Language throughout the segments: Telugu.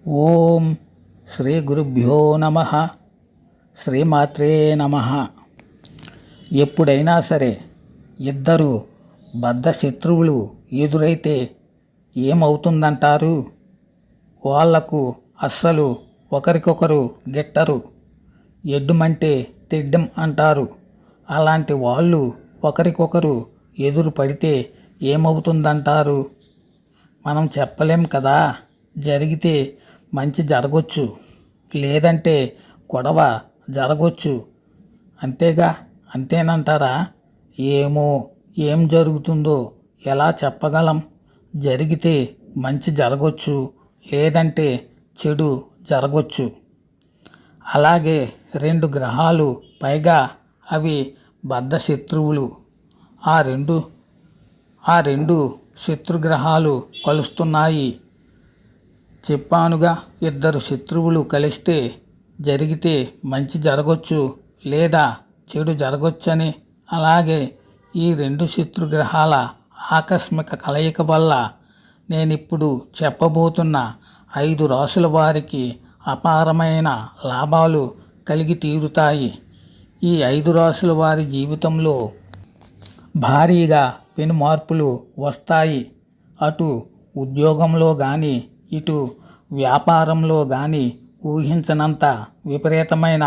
ఓం శ్రీ గురుభ్యో నమ. శ్రీమాత్రే నమ. ఎప్పుడైనా సరే ఇద్దరు బద్ధ శత్రువులు ఎదురైతే ఏమవుతుందంటారు? వాళ్లకు అస్సలు ఒకరికొకరు గిట్టరు. ఎడ్డుమంటే తిడ్డం అంటారు. అలాంటి వాళ్ళు ఒకరికొకరు ఎదురు పడితే ఏమవుతుందంటారు? మనం చెప్పలేం కదా. జరిగితే మంచి జరగొచ్చు, లేదంటే గొడవ జరగొచ్చు. అంతేగా, అంతేనంటారా? ఏమో, ఏం జరుగుతుందో ఎలా చెప్పగలం? జరిగితే మంచి జరగొచ్చు, లేదంటే చెడు జరగొచ్చు. అలాగే రెండు గ్రహాలు, పైగా అవి బద్ధ శత్రువులు. ఆ రెండు శత్రుగ్రహాలు కలుస్తున్నాయి. చెప్పానుగా, ఇద్దరు శత్రువులు కలిస్తే జరిగితే మంచి జరగొచ్చు, లేదా చెడు జరగొచ్చని. అలాగే ఈ రెండు శత్రుగ్రహాల ఆకస్మిక కలయిక వల్ల నేనిప్పుడు చెప్పబోతున్న 5 రాసుల వారికి అపారమైన లాభాలు కలిగి తీరుతాయి. ఈ 5 రాసుల వారి జీవితంలో భారీగా పెను మార్పులు వస్తాయి. అటు ఉద్యోగంలో కానీ, ఇటు వ్యాపారంలో కానీ ఊహించనంత విపరీతమైన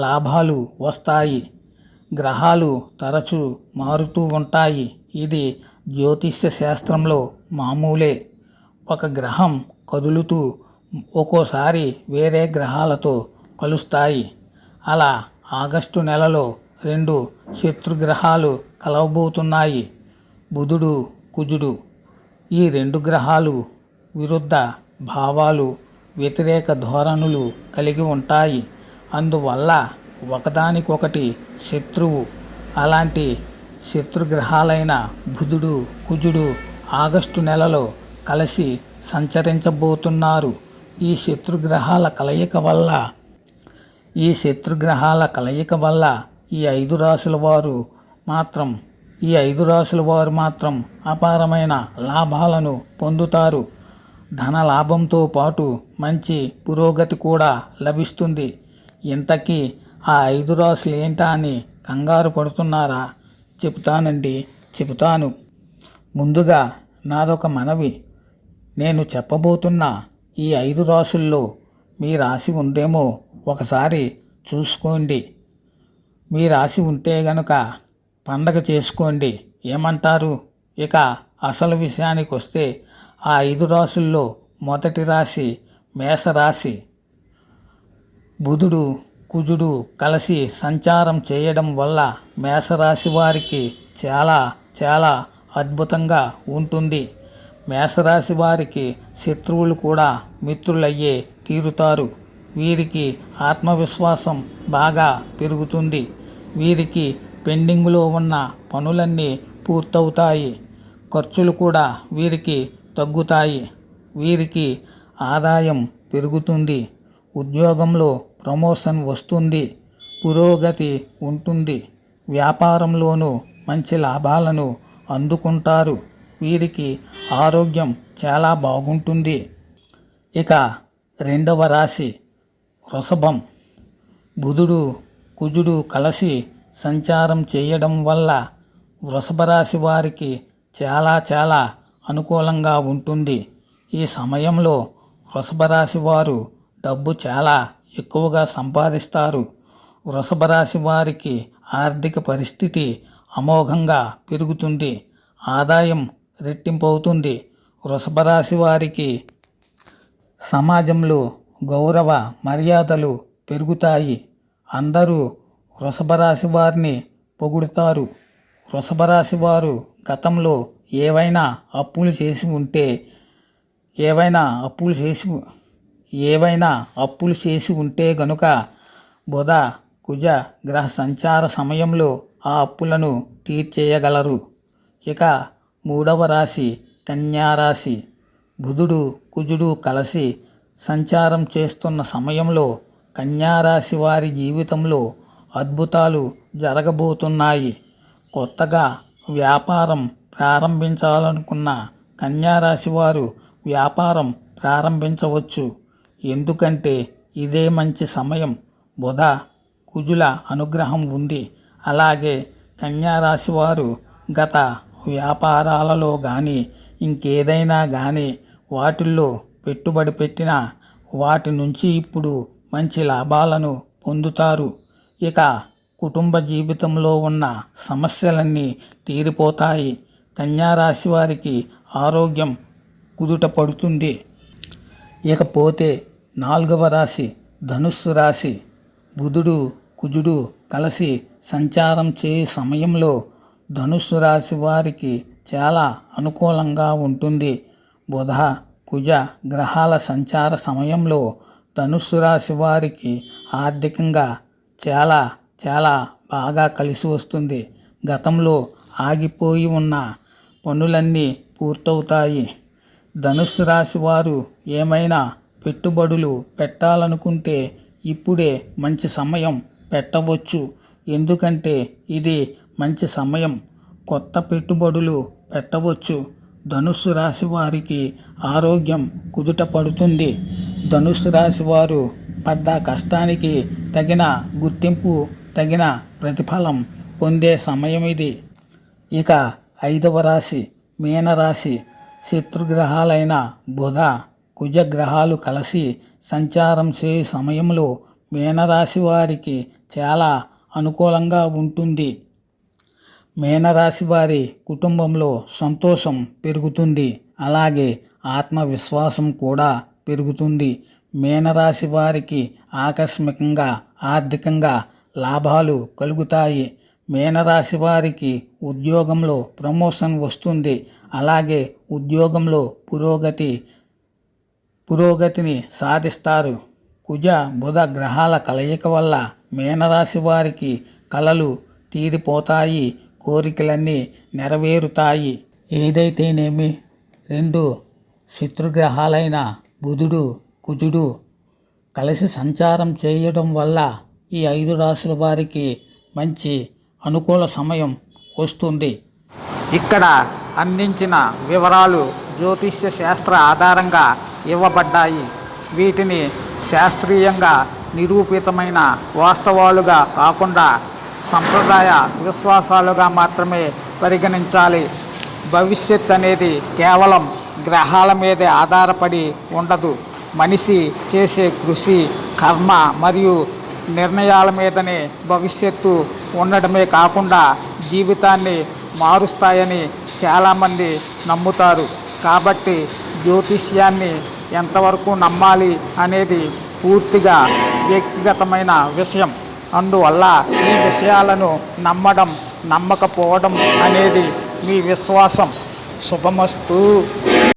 లాభాలు వస్తాయి. గ్రహాలు తరచూ మారుతూ ఉంటాయి. ఇది జ్యోతిష్య శాస్త్రంలో మామూలే. ఒక గ్రహం కదులుతూ ఒక్కోసారి వేరే గ్రహాలతో కలుస్తాయి. అలా ఆగస్టు నెలలో 2 శత్రుగ్రహాలు కలవబోతున్నాయి, బుధుడు, కుజుడు. ఈ 2 గ్రహాలు విరుద్ధ భావాలు, వ్యతిరేక ధోరణులు కలిగి ఉంటాయి. అందువల్ల ఒకదానికొకటి శత్రువు. అలాంటి శత్రుగ్రహాలైన బుధుడు, కుజుడు ఆగస్టు నెలలో కలిసి సంచరించబోతున్నారు. ఈ శత్రుగ్రహాల కలయిక వల్ల ఈ 5 రాసుల వారు మాత్రం అపారమైన లాభాలను పొందుతారు. ధన లాభంతో పాటు మంచి పురోగతి కూడా లభిస్తుంది. ఇంతకీ ఆ 5 రాసులు ఏంటా అని కంగారు పడుతున్నారా? చెబుతాను. ముందుగా నాదొక మనవి. నేను చెప్పబోతున్న ఈ 5 రాసుల్లో మీ రాశి ఉందేమో ఒకసారి చూసుకోండి. మీ రాశి ఉంటే గనుక పండగ చేసుకోండి. ఏమంటారు? ఇక అసలు విషయానికి వస్తే, ఆ 5 రాసుల్లో మొదటి రాశి మేషరాశి. బుధుడు, కుజుడు కలిసి సంచారం చేయడం వల్ల మేషరాశి వారికి చాలా చాలా అద్భుతంగా ఉంటుంది. మేషరాశి వారికి శత్రువులు కూడా మిత్రులయ్యే తీరుతారు. వీరికి ఆత్మవిశ్వాసం బాగా పెరుగుతుంది. వీరికి పెండింగ్లో ఉన్న పనులన్నీ పూర్తవుతాయి. ఖర్చులు కూడా వీరికి తగ్గుతాయి. వీరికి ఆదాయం పెరుగుతుంది. ఉద్యోగంలో ప్రమోషన్ వస్తుంది. పురోగతి ఉంటుంది. వ్యాపారంలోనూ మంచి లాభాలను అందుకుంటారు. వీరికి ఆరోగ్యం చాలా బాగుంటుంది. ఇక రెండవ రాశి వృషభం. బుధుడు, కుజుడు కలిసి సంచారం చేయడం వల్ల వృషభ రాశి వారికి చాలా చాలా అనుకూలంగా ఉంటుంది. ఈ సమయంలో వృషభ రాశి వారు డబ్బు చాలా ఎక్కువగా సంపాదిస్తారు. వృషభ రాశి వారికి ఆర్థిక పరిస్థితి అమోఘంగా పెరుగుతుంది. ఆదాయం రెట్టింపు అవుతుంది. వృషభ రాశి వారికి సమాజంలో గౌరవ మర్యాదలు పెరుగుతాయి. అందరూ వృషభ రాశి వారిని పొగుడుతారు. వృషభ రాశి వారు గతంలో ఏవైనా అప్పులు చేసి ఉంటే గనుక బుధ, కుజ గ్రహ సంచార సమయంలో ఆ అప్పులను తీర్చేయగలరు. ఇక మూడవ రాశి కన్యారాశి. బుధుడు, కుజుడు కలిసి సంచారం చేస్తున్న సమయంలో కన్యారాశి వారి జీవితంలో అద్భుతాలు జరగబోతున్నాయి. కొత్తగా వ్యాపారం ప్రారంభించాలనుకున్న కన్యారాశి వారు వ్యాపారం ప్రారంభించవచ్చు. ఎందుకంటే ఇదే మంచి సమయం. బుధ కుజుల అనుగ్రహం ఉంది. అలాగే కన్యారాశి వారు గత వ్యాపారాలలో కానీ ఇంకేదైనా కానీ వాటిల్లో పెట్టుబడి పెట్టిన వాటి నుంచి ఇప్పుడు మంచి లాభాలను పొందుతారు. ఇక కుటుంబ జీవితంలో ఉన్న సమస్యలన్నీ తీరిపోతాయి. కన్యారాశి వారికి ఆరోగ్యం కుదుట పడుతుంది. ఇకపోతే 4వ రాశి ధనుస్సు రాశి. బుధుడు కుజుడు కలిసి సంచారం చేయు సమయంలో ధనుస్సు రాశి వారికి చాలా అనుకూలంగా ఉంటుంది. బుధ కుజ గ్రహాల సంచార సమయంలో ధనుస్సు రాశి వారికి ఆర్థికంగా చాలా చాలా బాగా కలిసి వస్తుంది. గతంలో ఆగిపోయి ఉన్న పనులన్నీ పూర్తవుతాయి. ధనుస్సు రాశి వారు ఏమైనా పెట్టుబడులు పెట్టాలనుకుంటే ఇప్పుడే మంచి సమయం పెట్టవచ్చు. ఎందుకంటే ఇది మంచి సమయం. కొత్త పెట్టుబడులు పెట్టవచ్చు. ధనుస్సు రాశి వారికి ఆరోగ్యం కుదుట పడుతుంది. ధనుస్సు రాశి వారు పడ్డ కష్టానికి తగిన గుర్తింపు, తగిన ప్రతిఫలం పొందే సమయం ఇది. ఇక 5వ రాశి మీనరాశి. శత్రుగ్రహాలైన బుధ కుజ గ్రహాలు కలిసి సంచారం చేయు సమయంలో మీనరాశి వారికి చాలా అనుకూలంగా ఉంటుంది. మీనరాశి వారి కుటుంబంలో సంతోషం పెరుగుతుంది. అలాగే ఆత్మవిశ్వాసం కూడా పెరుగుతుంది. మీనరాశి వారికి ఆకస్మికంగా ఆర్థికంగా లాభాలు కలుగుతాయి. మీనరాశి వారికి ఉద్యోగంలో ప్రమోషన్ వస్తుంది. అలాగే ఉద్యోగంలో పురోగతిని సాధిస్తారు. కుజ బుధ గ్రహాల కలయిక వల్ల మీనరాశి వారికి కలలు తీరిపోతాయి. కోరికలన్నీ నెరవేరుతాయి. ఏదైతేనేమి 2 శత్రుగ్రహాలైన బుధుడు కుజుడు కలిసి సంచారం చేయడం వల్ల ఈ 5 రాశుల వారికి మంచి అనుకూల సమయం వస్తుంది. ఇక్కడ అందించిన వివరాలు జ్యోతిష్య శాస్త్ర ఆధారంగా ఇవ్వబడ్డాయి. వీటిని శాస్త్రీయంగా నిరూపితమైన వాస్తవాలుగా కాకుండా సంప్రదాయ విశ్వాసాలుగా మాత్రమే పరిగణించాలి. భవిష్యత్ అనేది కేవలం గ్రహాల మీదే ఆధారపడి ఉండదు. మనిషి చేసే కృషి, కర్మ మరియు నిర్ణయాల మీదనే భవిష్యత్తు ఉండడమే కాకుండా జీవితాన్ని మారుస్తాయని చాలామంది నమ్ముతారు. కాబట్టి జ్యోతిష్యాన్ని ఎంతవరకు నమ్మాలి అనేది పూర్తిగా వ్యక్తిగతమైన విషయం. అందువల్ల ఈ విషయాలను నమ్మడం, నమ్మకపోవడం అనేది మీ విశ్వాసం. శుభమస్తు.